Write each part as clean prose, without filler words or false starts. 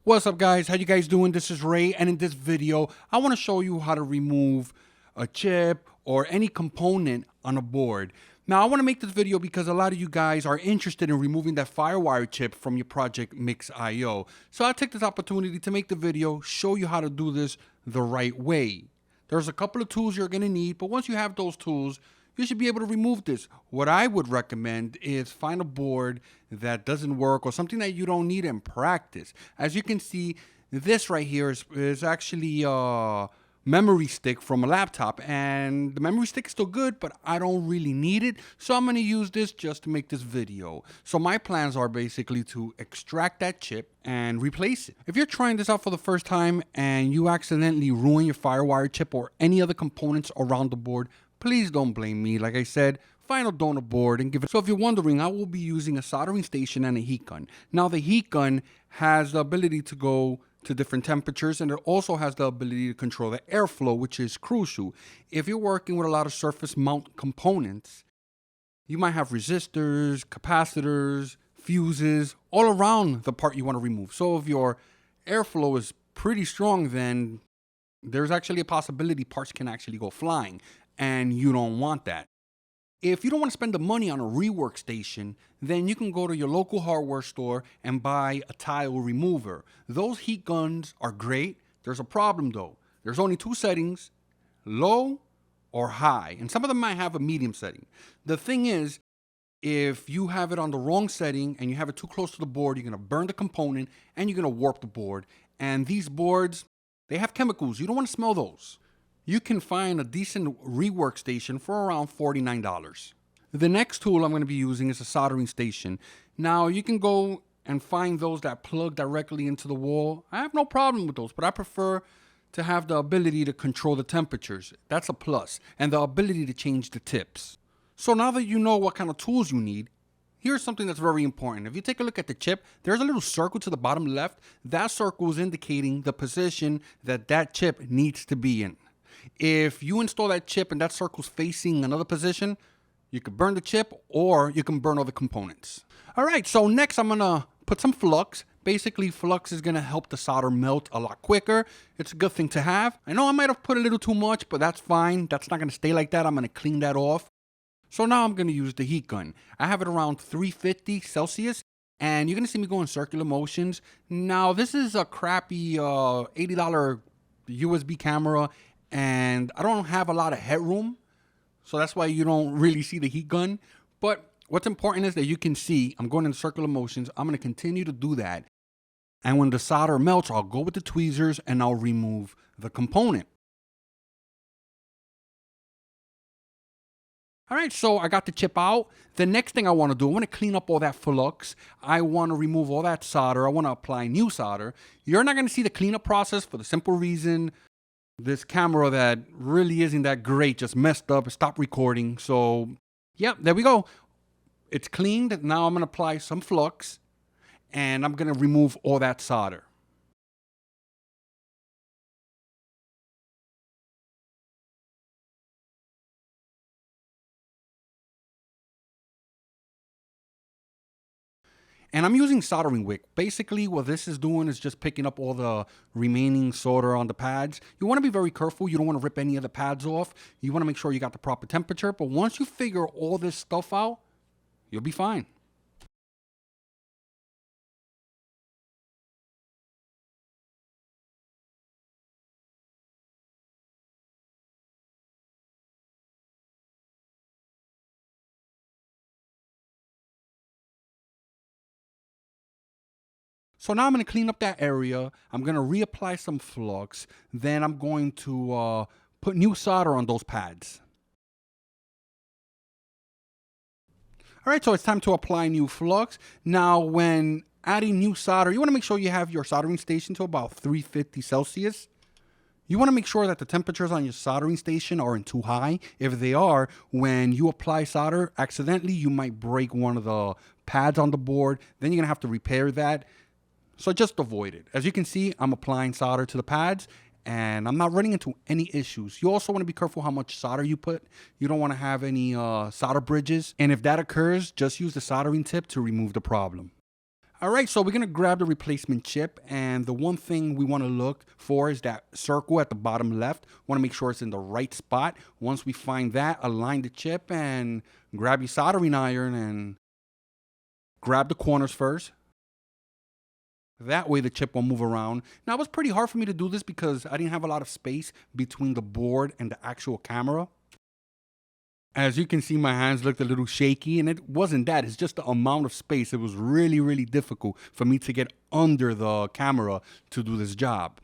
What's up, guys? How you guys doing? This is Ray, and in this video I want to show you how to remove a chip or any component on a board. Now I want to make this video because a lot of you guys are interested in removing that FireWire chip from your project Mix.io. So I'll take this opportunity to make the video, show you how to do this the right way. There's a couple of tools you're going to need, but once you have those tools, you should be able to remove this. What I would recommend is find a board that doesn't work or something that you don't need in practice. As you can see, this right here is actually a memory stick from a laptop, and the memory stick is still good, but I don't really need it. So I'm going to use this just to make this video. So my plans are basically to extract that chip and replace it. If you're trying this out for the first time and you accidentally ruin your FireWire chip or any other components around the board, please don't blame me. Like I said, find a donor board and give it. So if you're wondering, I will be using a soldering station and a heat gun. Now the heat gun has the ability to go to different temperatures, and it also has the ability to control the airflow, which is crucial. If you're working with a lot of surface mount components, you might have resistors, capacitors, fuses, all around the part you want to remove. So if your airflow is pretty strong, then there's actually a possibility parts can actually go flying, and you don't want that. If you don't want to spend the money on a rework station, then you can go to your local hardware store and buy a tile remover. Those heat guns are great. There's a problem though. There's only two settings, low or high, and some of them might have a medium setting. The thing is, if you have it on the wrong setting and you have it too close to the board, you're going to burn the component and you're going to warp the board. And these boards, they have chemicals. You don't want to smell those. You can find a decent rework station for around $49. The next tool I'm going to be using is a soldering station. Now you can go and find those that plug directly into the wall. I have no problem with those, but I prefer to have the ability to control the temperatures. That's a plus, and the ability to change the tips. So now that you know what kind of tools you need, here's something that's very important. If you take a look at the chip, there's a little circle to the bottom left. That circle is indicating the position that that chip needs to be in. If you install that chip and that circle's facing another position, you could burn the chip or you can burn all the components. All right, so next I'm gonna put some flux. Basically, flux is gonna help the solder melt a lot quicker. It's a good thing to have. I know I might have put a little too much, but that's fine. That's not gonna stay like that. I'm gonna clean that off. So now I'm gonna use the heat gun. I have it around 350 Celsius, and you're gonna see me go in circular motions. Now, this is a crappy $80 USB camera, and I don't have a lot of headroom, so that's why you don't really see the heat gun. But what's important is that you can see I'm going in circular motions. I'm going to continue to do that, and when the solder melts, I'll go with the tweezers and I'll remove the component. All right, so I got the chip out. The next thing I want to do, I want to clean up all that flux. I want to remove all that solder. I want to apply new solder. You're not going to see the cleanup process for the simple reason this camera that really isn't that great just messed up, stopped recording. So yeah, there we go. It's cleaned. Now I'm going to apply some flux and I'm going to remove all that solder. And I'm using soldering wick. Basically, what this is doing is just picking up all the remaining solder on the pads. You want to be very careful. You don't want to rip any of the pads off. You want to make sure you got the proper temperature. But once you figure all this stuff out, you'll be fine. So now I'm going to clean up that area. I'm going to reapply some flux. Then I'm going to put new solder on those pads. All right, so it's time to apply new flux. Now, when adding new solder, you want to make sure you have your soldering station to about 350 Celsius. You want to make sure that the temperatures on your soldering station aren't too high. If they are, when you apply solder, accidentally, you might break one of the pads on the board. Then you're going to have to repair that. So just avoid it. As you can see, I'm applying solder to the pads and I'm not running into any issues. You also want to be careful how much solder you put. You don't want to have any solder bridges. And if that occurs, just use the soldering tip to remove the problem. All right, so we're gonna grab the replacement chip, and the one thing we wanna look for is that circle at the bottom left. Wanna make sure it's in the right spot. Once we find that, align the chip and grab your soldering iron and grab the corners first. That way the chip won't move around. Now it was pretty hard for me to do this because I didn't have a lot of space between the board and the actual camera. As you can see, my hands looked a little shaky, and it wasn't that. It's just the amount of space. It was really, really difficult for me to get under the camera to do this job.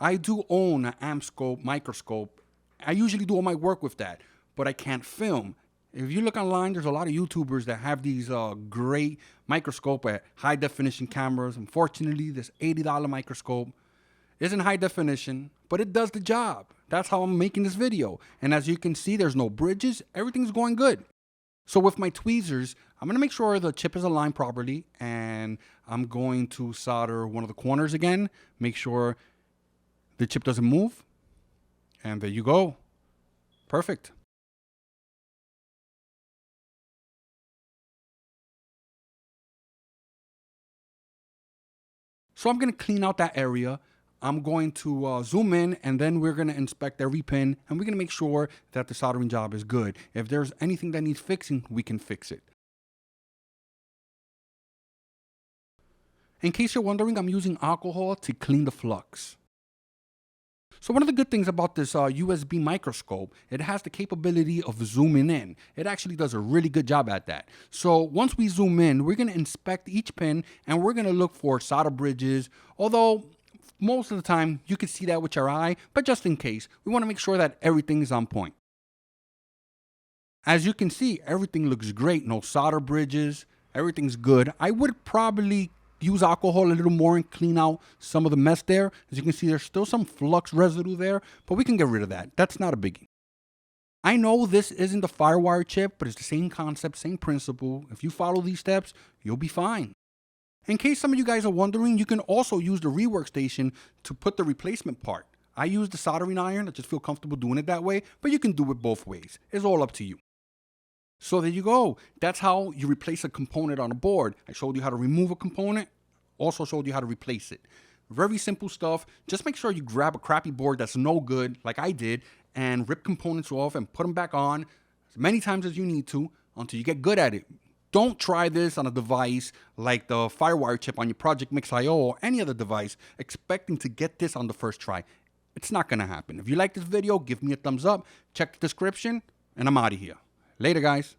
I do own an amp scope, microscope. I usually do all my work with that, but I can't film. If you look online, there's a lot of YouTubers that have these great microscope at high definition cameras. Unfortunately, this $80 microscope isn't high definition, but it does the job. That's how I'm making this video. And as you can see, there's no bridges. Everything's going good. So with my tweezers, I'm gonna make sure the chip is aligned properly, and I'm going to solder one of the corners again, make sure the chip doesn't move. And there you go. Perfect. So I'm gonna clean out that area. I'm going to zoom in, and then we're going to inspect every pin, and we're going to make sure that the soldering job is good. If there's anything that needs fixing, we can fix it. In case you're wondering, I'm using alcohol to clean the flux. So one of the good things about this USB microscope, it has the capability of zooming in. It actually does a really good job at that. So once we zoom in, we're going to inspect each pin, and we're going to look for solder bridges, although most of the time, you can see that with your eye, but just in case, we want to make sure that everything is on point. As you can see, everything looks great. No solder bridges. Everything's good. I would probably use alcohol a little more and clean out some of the mess there. As you can see, there's still some flux residue there, but we can get rid of that. That's not a biggie. I know this isn't the Firewire chip, but it's the same concept, same principle. If you follow these steps, you'll be fine. In case some of you guys are wondering, you can also use the rework station to put the replacement part. I use the soldering iron. I just feel comfortable doing it that way, but you can do it both ways. It's all up to you. So there you go. That's how you replace a component on a board. I showed you how to remove a component, also showed you how to replace it. Very simple stuff. Just make sure you grab a crappy board that's no good, like I did, and rip components off and put them back on as many times as you need to until you get good at it. Don't try this on a device like the Firewire chip on your Project Mix.io or any other device expecting to get this on the first try. It's not going to happen. If you like this video, give me a thumbs up, check the description, and I'm out of here. Later, guys.